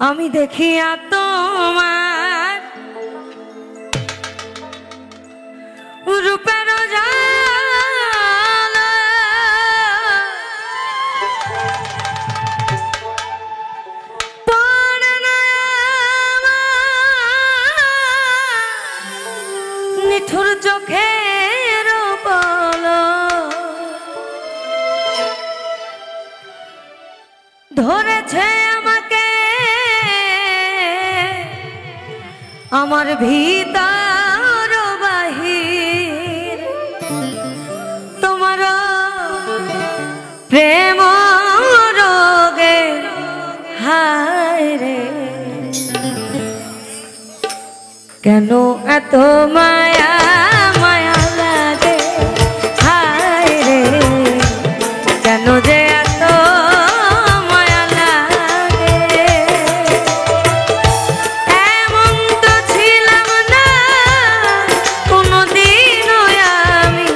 আমি দেখিয়া তোমার রূপের জালা পড়ে না নিঠুর চোখের পলক ধরেছে আমাকে আমার ভিতর বাহির তোমার প্রেম রোগে হায় রে কেন এত মায়া মায়া লাগে হায় রে কেন যে এত মায়া লাগে এমন তো ছিলাম না কোনোদিনও আমি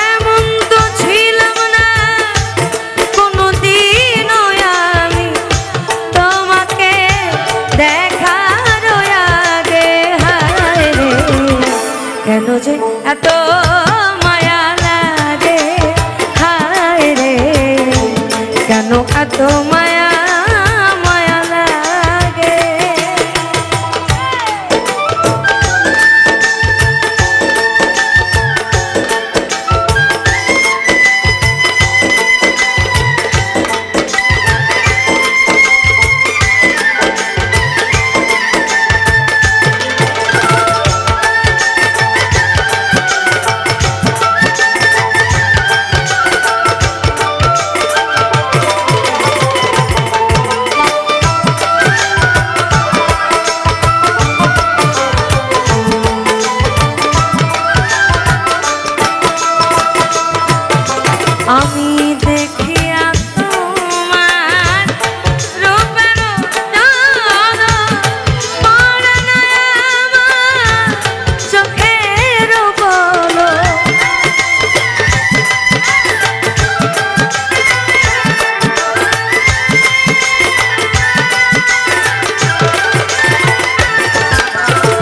এমন তো ছিলাম না কোনোদিনও আমি তোমাকে দেখার আগে হায় রে কেন যে এত মায়া লাগে হায় রে কেন এত মায়া মায়া লাগে আমি দেখিয়া তোমার রূপের জালা পড়ে না আমার চোখের পলক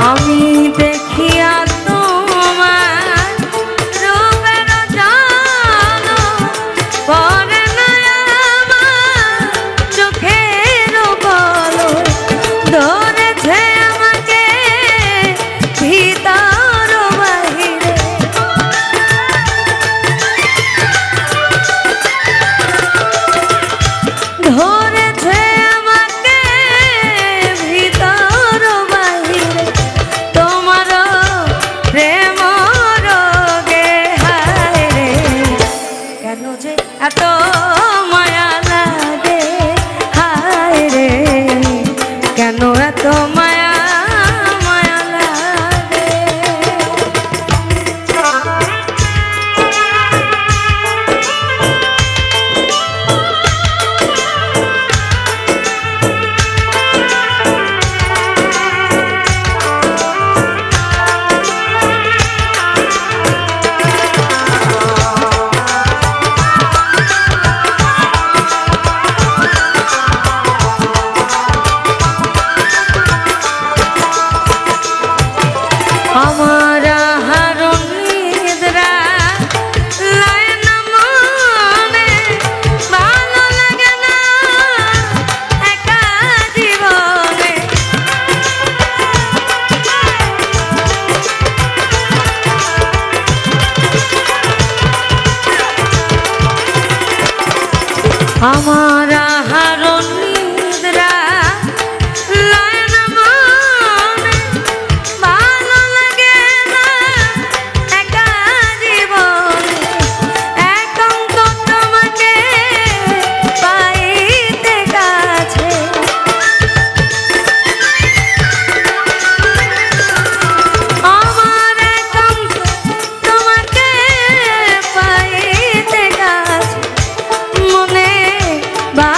আমি দেখিয়া তোমার রূপের জালা পড়ে না আমার চোখের পলক ধরেছে আমাকে ভিতর বাহিরে ধরেছে আমাকে ভিতর বাহিরে তোমার প্রেম রোগে হায় রে কেন যে এত মায়া লাগে হায় রে কেন এত মায়া মায়া লাগে আমার হারুন নিদ্রা লায় না মনে ভালো লাগে না একা জীবনে আমার হারুন নিদ্রা লায় না মনে ভালো লাগে না একা জীবনে একান্ত তোমাকে পাইতে কাছে আমার একান্ত তোমাকে পাইতে কাছে মনে বা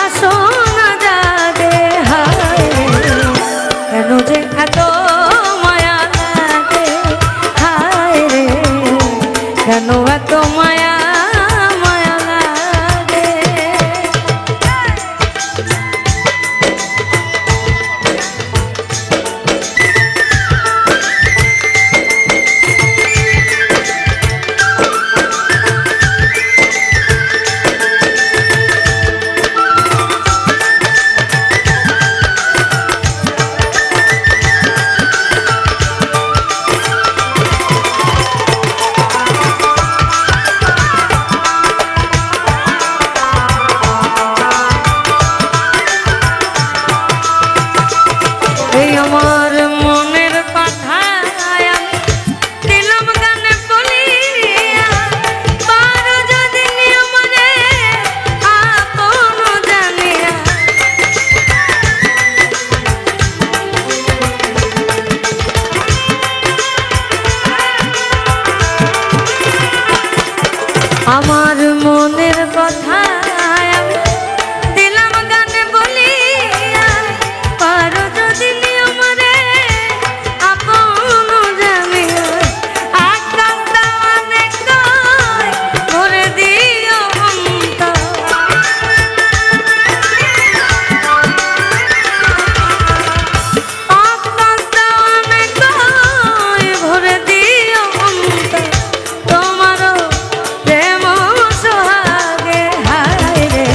আমার মনের কথা আমি দিলাম গানে বলিয়া, পারো যদি নিয়মরে আপন জানিয়া, আকাশ দেওয়ানে কয় ভরে দিও অন্তর। আকাশ দেওয়ানে কয় ভরে দিও অন্তর, তোমারও প্রেম সোহাগে। হায় রে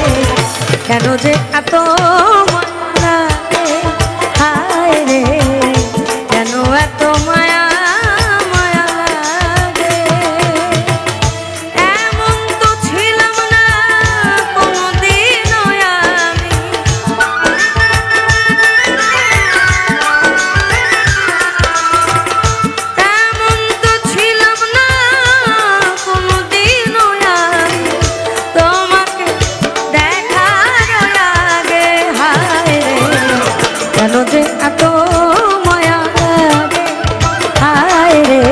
কেন যে এত মায়া লাগে, হায় রে কেন এত মায়া মায়া লাগে। এমন তো ছিলাম না কোনোদিনও আমি, এমন তো ছিলাম না কোনোদিনও আমি, তোমাকে দেখার আগে। হায় রে কেন যে এত মায়া লাগে, হায় রে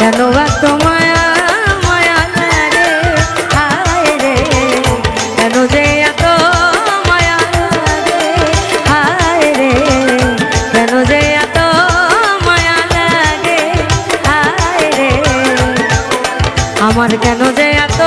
কেন এত মায়া মায়া লাগে। হায় রে কেন যে এত মায়া লাগে, হায় রে কেন যে এত মায়া লাগে। হায় রে আমার কেন যে এত